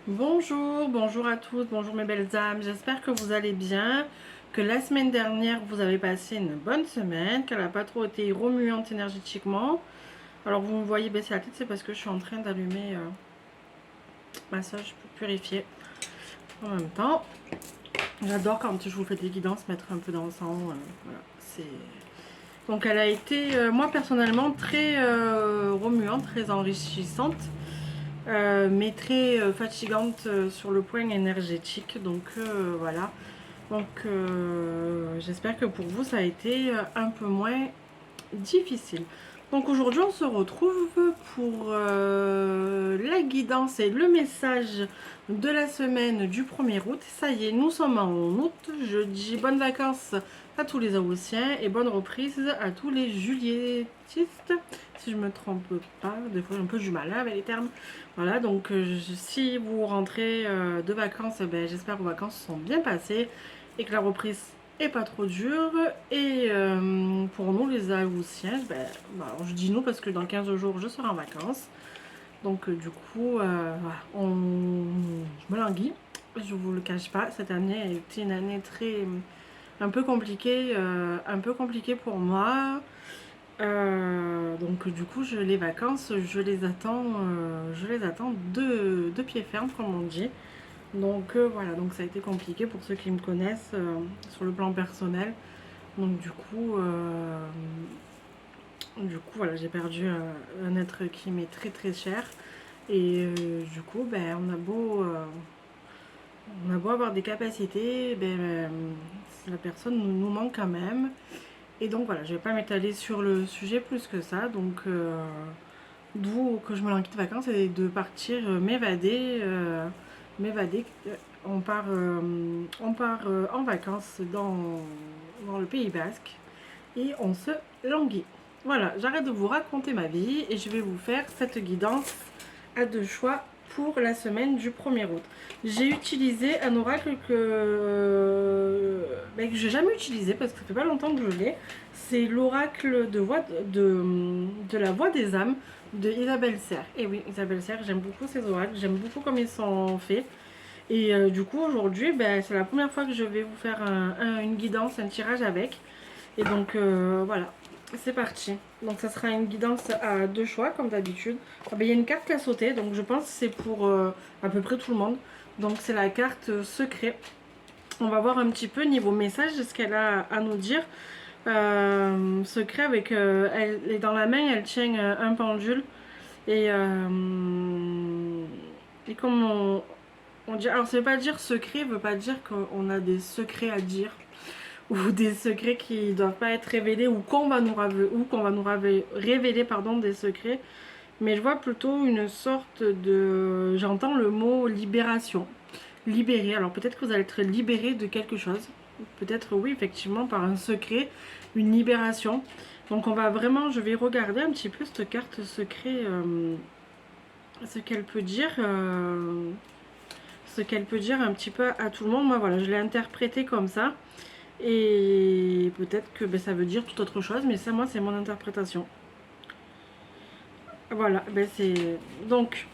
Bonjour, bonjour à tous, bonjour mes belles âmes, j'espère que vous allez bien, que la semaine dernière vous avez passé une bonne semaine, qu'elle n'a pas trop été remuante énergétiquement. Alors vous me voyez baisser la tête, c'est parce que je suis en train d'allumer massage purifié en même temps. J'adore quand je vous fais des guidances, mettre un peu d'encens, voilà, c'est... Donc elle a été, moi personnellement, très remuante, très enrichissante. Mais très fatigante sur le point énergétique. Donc voilà. Donc j'espère que pour vous ça a été un peu moins difficile. Donc aujourd'hui on se retrouve pour la guidance et le message de la semaine du 1er août. Ça y est, nous sommes en août. Je dis bonnes vacances à tous les Haussiens et bonne reprise à tous les juliettistes. Si je me trompe pas, des fois j'ai un peu du mal avec les termes. Voilà, donc si vous rentrez de vacances, ben, j'espère que vos vacances sont bien passées et que la reprise est pas trop dure. Et pour nous les Haussiens, ben, alors, je dis nous parce que dans 15 jours je serai en vacances. Donc du coup, voilà, je me languis. Je vous le cache pas, cette année a été une année très un peu compliquée pour moi. Donc du coup, les vacances, je les attends de pied ferme, comme on dit. Donc voilà, donc ça a été compliqué pour ceux qui me connaissent sur le plan personnel. Donc du coup voilà, j'ai perdu un être qui m'est très très cher. Et du coup, ben, on a beau avoir des capacités, ben, la personne nous manque quand même. Et donc voilà, je vais pas m'étaler sur le sujet plus que ça. Donc d'où que je me languis de vacances et de partir m'évader. M'évader. On part en vacances dans le Pays Basque et on se languit. Voilà, j'arrête de vous raconter ma vie et je vais vous faire cette guidance à deux choix pour la semaine du 1er août. J'ai utilisé un oracle que j'ai jamais utilisé parce que ça fait pas longtemps que je l'ai. C'est l'oracle de la voix des âmes de Isabelle Serre. Et oui, Isabelle Serre, j'aime beaucoup ces oracles, j'aime beaucoup comme ils sont faits. Et du coup, aujourd'hui, ben, c'est la première fois que je vais vous faire une guidance, un tirage avec. Et donc, voilà, c'est parti. Donc, ça sera une guidance à deux choix, comme d'habitude. Ah ben, il y a une carte qui a sauté, donc je pense que c'est pour à peu près tout le monde. Donc, c'est la carte secret. On va voir un petit peu niveau message ce qu'elle a à nous dire. Secret avec... elle est dans la main, elle tient un pendule. Et, et comme on dit... Alors, ça veut pas dire secret, veut pas dire qu'on a des secrets à dire ou des secrets qui ne doivent pas être révélés ou qu'on va révéler pardon, des secrets. Mais je vois plutôt une sorte de... J'entends le mot libération. Libéré. Alors peut-être que vous allez être libéré de quelque chose. Peut-être oui, effectivement, par un secret, une libération. Donc on va vraiment, je vais regarder un petit peu cette carte secret, ce qu'elle peut dire. Ce qu'elle peut dire un petit peu à tout le monde. Moi voilà, je l'ai interprété comme ça. Et peut-être que ben, ça veut dire tout autre chose, mais ça, moi, c'est mon interprétation. Voilà, ben c'est... Donc,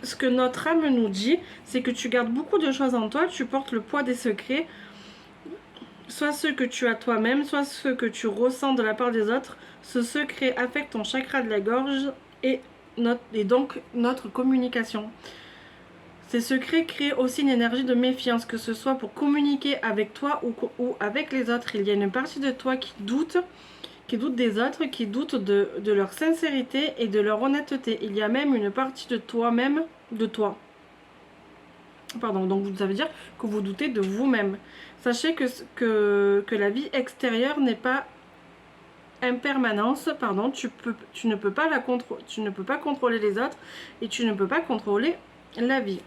ce que notre âme nous dit, c'est que tu gardes beaucoup de choses en toi, tu portes le poids des secrets, soit ceux que tu as toi-même, soit ceux que tu ressens de la part des autres. Ce secret affecte ton chakra de la gorge et donc notre communication. Ces secrets créent aussi une énergie de méfiance, que ce soit pour communiquer avec toi ou avec les autres. Il y a une partie de toi qui doute des autres, qui doute de leur sincérité et de leur honnêteté. Il y a même une partie de toi-même, de toi. Pardon, donc ça veut dire que vous doutez de vous-même. Sachez que la vie extérieure n'est pas impermanence, pardon, tu ne peux pas contrôler les autres et tu ne peux pas contrôler la vie.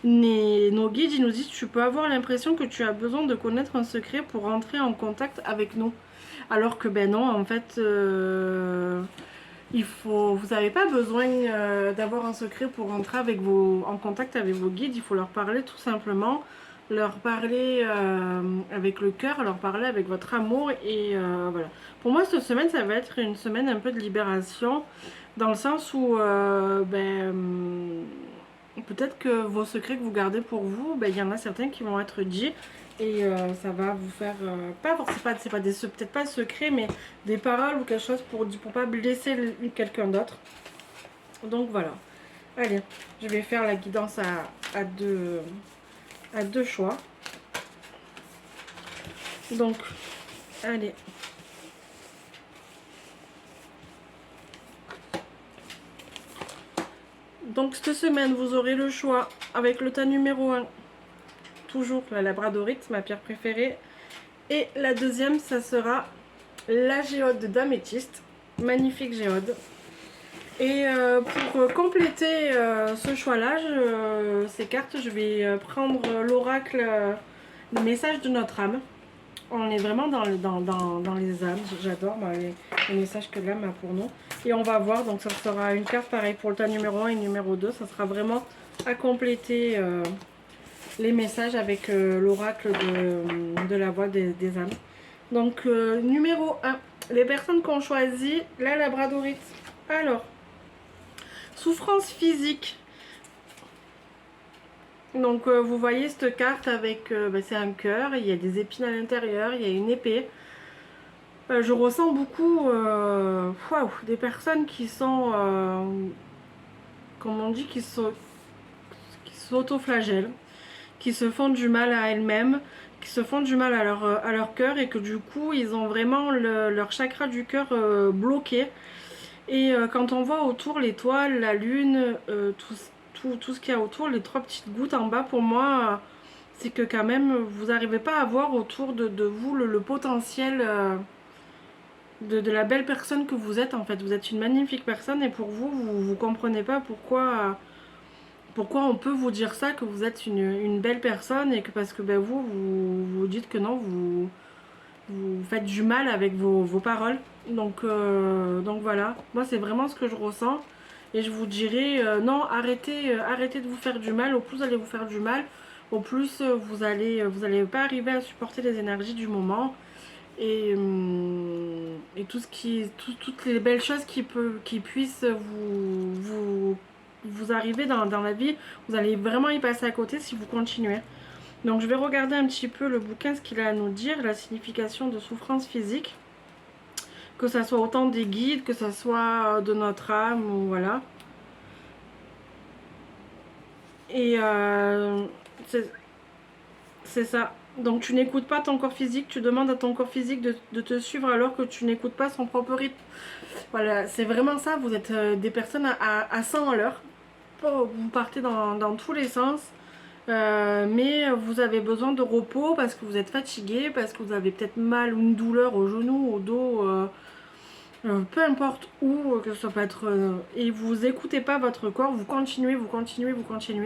Nos guides ils nous disent tu peux avoir l'impression que tu as besoin de connaître un secret pour rentrer en contact avec nous. Alors que ben non, en fait, vous n'avez pas besoin d'avoir un secret pour rentrer en contact avec vos guides. Il faut leur parler tout simplement, leur parler avec le cœur, leur parler avec votre amour. Et voilà. Pour moi, cette semaine, ça va être une semaine un peu de libération, dans le sens où peut-être que vos secrets que vous gardez pour vous, ben, il y en a certains qui vont être dits. Et ça va vous faire, pas forcément, c'est pas des, peut-être pas secrets, mais des paroles ou quelque chose pour pas blesser quelqu'un d'autre. Donc voilà. Allez, je vais faire la guidance à deux choix. Donc, allez. Donc cette semaine, vous aurez le choix avec le tas numéro 1. Toujours la labradorite, ma pierre préférée. Et la deuxième, ça sera la géode d'améthyste. Magnifique géode. Et pour compléter ce choix-là, ces cartes, je vais prendre l'oracle, le message de notre âme. On est vraiment dans les âmes. J'adore les messages que l'âme a pour nous. Et on va voir, donc ça sera une carte pareil pour le tas numéro 1 et numéro 2. Ça sera vraiment à compléter les messages avec l'oracle de la voix des âmes. Donc numéro 1, les personnes qui ont choisi la labradorite. Alors, souffrance physique. Donc vous voyez cette carte avec, c'est un cœur, il y a des épines à l'intérieur, il y a une épée. Je ressens beaucoup des personnes qui sont, comme on dit, qui s'autoflagellent, qui se font du mal à elles-mêmes, qui se font du mal à leur cœur et que du coup ils ont vraiment leur chakra du cœur bloqué. Et quand on voit autour l'étoile, la lune, tout ce qu'il y a autour, les 3 petites gouttes en bas, pour moi, c'est que quand même, vous n'arrivez pas à voir autour de vous le potentiel de la belle personne que vous êtes en fait. Vous êtes une magnifique personne et pour vous, vous comprenez pas pourquoi on peut vous dire ça, que vous êtes une belle personne et que parce que ben, vous dites que non, vous faites du mal avec vos paroles. Donc voilà, moi c'est vraiment ce que je ressens. Et je vous dirais, non, arrêtez de vous faire du mal. Au plus vous allez vous faire du mal, au plus vous allez pas arriver à supporter les énergies du moment. Et toutes les belles choses qui puissent vous arriver dans la vie, vous allez vraiment y passer à côté si vous continuez. Donc je vais regarder un petit peu le bouquin, ce qu'il a à nous dire, la signification de souffrance physique. Que ça soit autant des guides, que ça soit de notre âme, ou voilà. Et c'est ça. Donc tu n'écoutes pas ton corps physique, tu demandes à ton corps physique de te suivre alors que tu n'écoutes pas son propre rythme. Voilà, c'est vraiment ça, vous êtes des personnes à 100 à l'heure. Vous partez dans tous les sens. Mais vous avez besoin de repos parce que vous êtes fatigué, parce que vous avez peut-être mal ou une douleur au genou, au dos, peu importe où, que ce peut être. Et vous écoutez pas votre corps, vous continuez,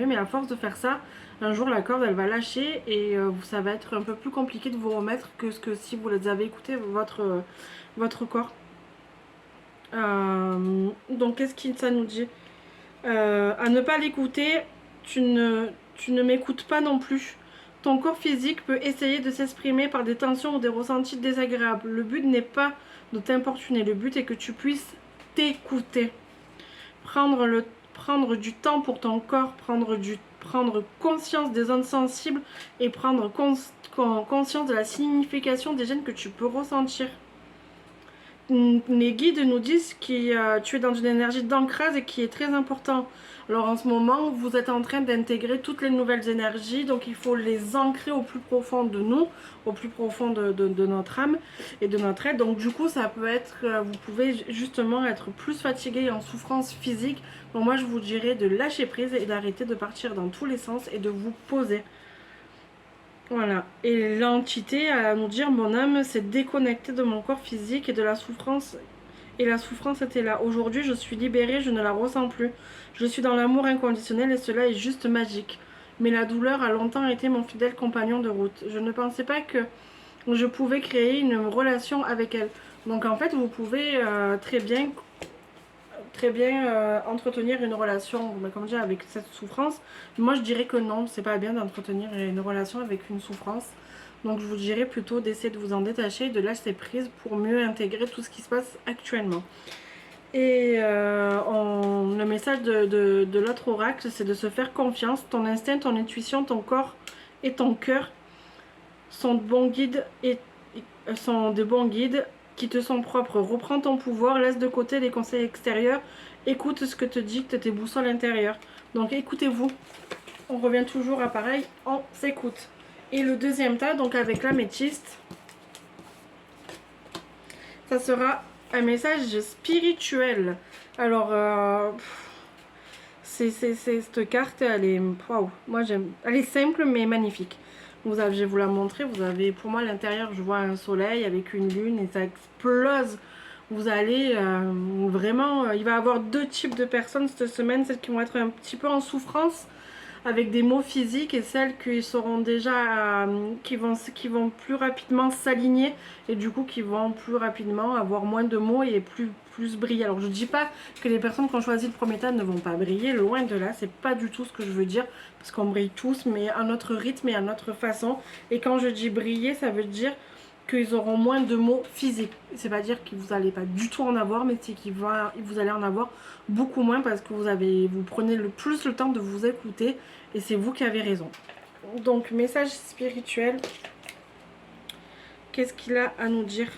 mais à force de faire ça, un jour la corde elle va lâcher et ça va être un peu plus compliqué de vous remettre que ce que si vous les avez écouté votre corps. Donc qu'est-ce que ça nous dit? À ne pas l'écouter, tu ne m'écoutes pas non plus. Ton corps physique peut essayer de s'exprimer par des tensions ou des ressentis désagréables. Le but n'est pas de t'importuner, le but est que tu puisses t'écouter. Prendre du temps pour ton corps, prendre conscience des zones sensibles et prendre conscience de la signification des gènes que tu peux ressentir. Les guides nous disent que tu es dans une énergie d'ancrage et qui est très important. Alors en ce moment, vous êtes en train d'intégrer toutes les nouvelles énergies, donc il faut les ancrer au plus profond de nous, au plus profond de notre âme et de notre être. Donc du coup, ça peut être, vous pouvez justement être plus fatigué et en souffrance physique. Donc moi, je vous dirais de lâcher prise et d'arrêter de partir dans tous les sens et de vous poser. Voilà, et l'entité à nous dire mon âme s'est déconnectée de mon corps physique et de la souffrance. Et la souffrance était là. Aujourd'hui, je suis libérée, je ne la ressens plus. Je suis dans l'amour inconditionnel et cela est juste magique. Mais la douleur a longtemps été mon fidèle compagnon de route. Je ne pensais pas que je pouvais créer une relation avec elle. Donc en fait, vous pouvez très bien entretenir une relation, comme dire, avec cette souffrance. Moi je dirais que non, c'est pas bien d'entretenir une relation avec une souffrance. Donc je vous dirais plutôt d'essayer de vous en détacher et de lâcher prise pour mieux intégrer tout ce qui se passe actuellement. Et le message de l'autre oracle, c'est de se faire confiance. Ton instinct, ton intuition, ton corps et ton cœur sont de bons guides qui te sont propres. Reprends ton pouvoir, laisse de côté les conseils extérieurs, écoute ce que te dictent tes boussoles intérieures. Donc écoutez-vous. On revient toujours à pareil, on s'écoute. Et le deuxième tas, donc avec l'améthyste, ça sera un message spirituel. Alors, cette carte, elle est, waouh, moi j'aime, elle est simple mais magnifique. Je vais vous la montrer. Vous avez, pour moi, à l'intérieur, je vois un soleil avec une lune et ça explose. Vous allez vraiment, il va y avoir deux types de personnes cette semaine, celles qui vont être un petit peu en souffrance avec des maux physiques et celles qui seront déjà qui vont plus rapidement s'aligner et du coup qui vont plus rapidement avoir moins de maux et plus briller. Alors je dis pas que les personnes qui ont choisi le premier tas ne vont pas briller, loin de là, c'est pas du tout ce que je veux dire, parce qu'on brille tous mais à notre rythme et à notre façon. Et quand je dis briller, ça veut dire qu'ils auront moins de maux physiques. C'est pas dire que vous n'allez pas du tout en avoir, mais c'est que vous allez en avoir beaucoup moins parce que vous prenez plus le temps de vous écouter et c'est vous qui avez raison. Donc, message spirituel, qu'est-ce qu'il a à nous dire?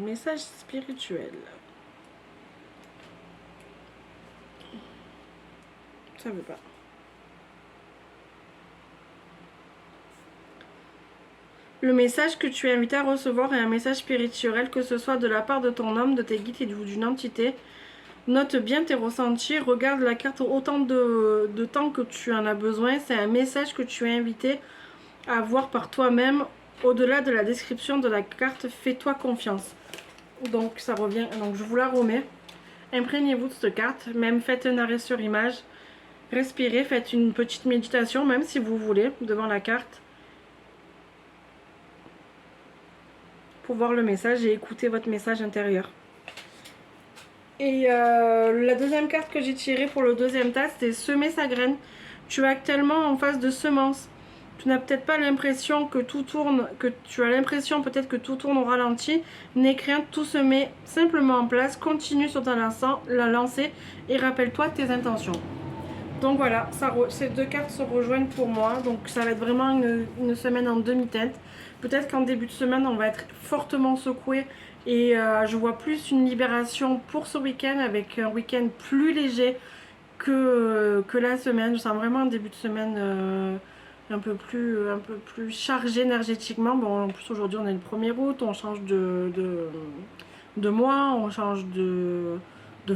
Message spirituel. Ça veut pas. Le message que tu es invité à recevoir est un message spirituel, que ce soit de la part de ton homme, de tes guides ou d'une entité. Note bien tes ressentis, regarde la carte autant de temps que tu en as besoin. C'est un message que tu es invité à voir par toi-même. Au-delà de la description de la carte, fais-toi confiance. Donc ça revient, donc je vous la remets. Imprégnez-vous de cette carte, même faites un arrêt sur image. Respirez, faites une petite méditation, même si vous voulez, devant la carte. Pour voir le message et écouter votre message intérieur. Et la deuxième carte que j'ai tirée pour le deuxième tas, c'était semer sa graine. Tu es actuellement en phase de semence. Tu n'as peut-être pas l'impression que tout tourne, que tu as l'impression peut-être que tout tourne au ralenti. N'aie crainte, tout se met simplement en place. Continue sur ta lancée et rappelle-toi tes intentions. Donc voilà, ces deux cartes se rejoignent pour moi. Donc ça va être vraiment une semaine en demi-teinte. Peut-être qu'en début de semaine, on va être fortement secoué. Et je vois plus une libération pour ce week-end avec un week-end plus léger que la semaine. Je sens vraiment un début de semaine un peu plus chargé énergétiquement. Bon, en plus aujourd'hui on est le 1er août, on change de mois, on change de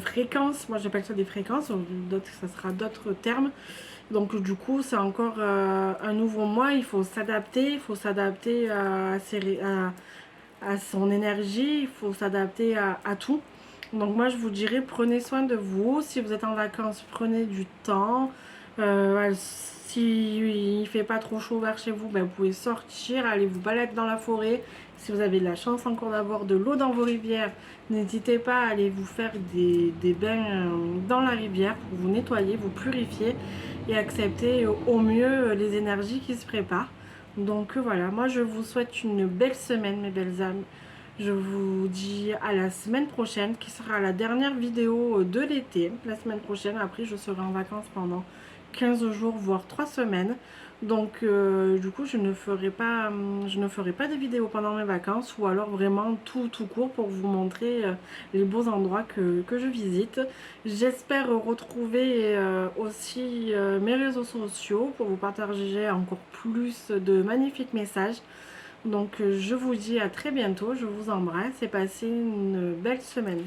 fréquence. Moi j'appelle ça des fréquences, d'autres ça sera d'autres termes. Donc du coup c'est encore un nouveau mois, il faut s'adapter, à son énergie, il faut s'adapter à tout. Donc moi je vous dirais prenez soin de vous, si vous êtes en vacances prenez du temps, si il fait pas trop chaud vers chez vous, ben vous pouvez sortir, aller vous balader dans la forêt. Si vous avez la chance encore d'avoir de l'eau dans vos rivières, n'hésitez pas à aller vous faire des bains dans la rivière pour vous nettoyer, vous purifier et accepter au mieux les énergies qui se préparent. Donc voilà, moi je vous souhaite une belle semaine mes belles âmes. Je vous dis à la semaine prochaine qui sera la dernière vidéo de l'été. La semaine prochaine, après je serai en vacances pendant 15 jours voire 3 semaines. Donc du coup je ne ferai pas de vidéos pendant mes vacances ou alors vraiment tout court pour vous montrer les beaux endroits que je visite. J'espère retrouver aussi mes réseaux sociaux pour vous partager encore plus de magnifiques messages. Donc je vous dis à très bientôt, je vous embrasse et passez une belle semaine.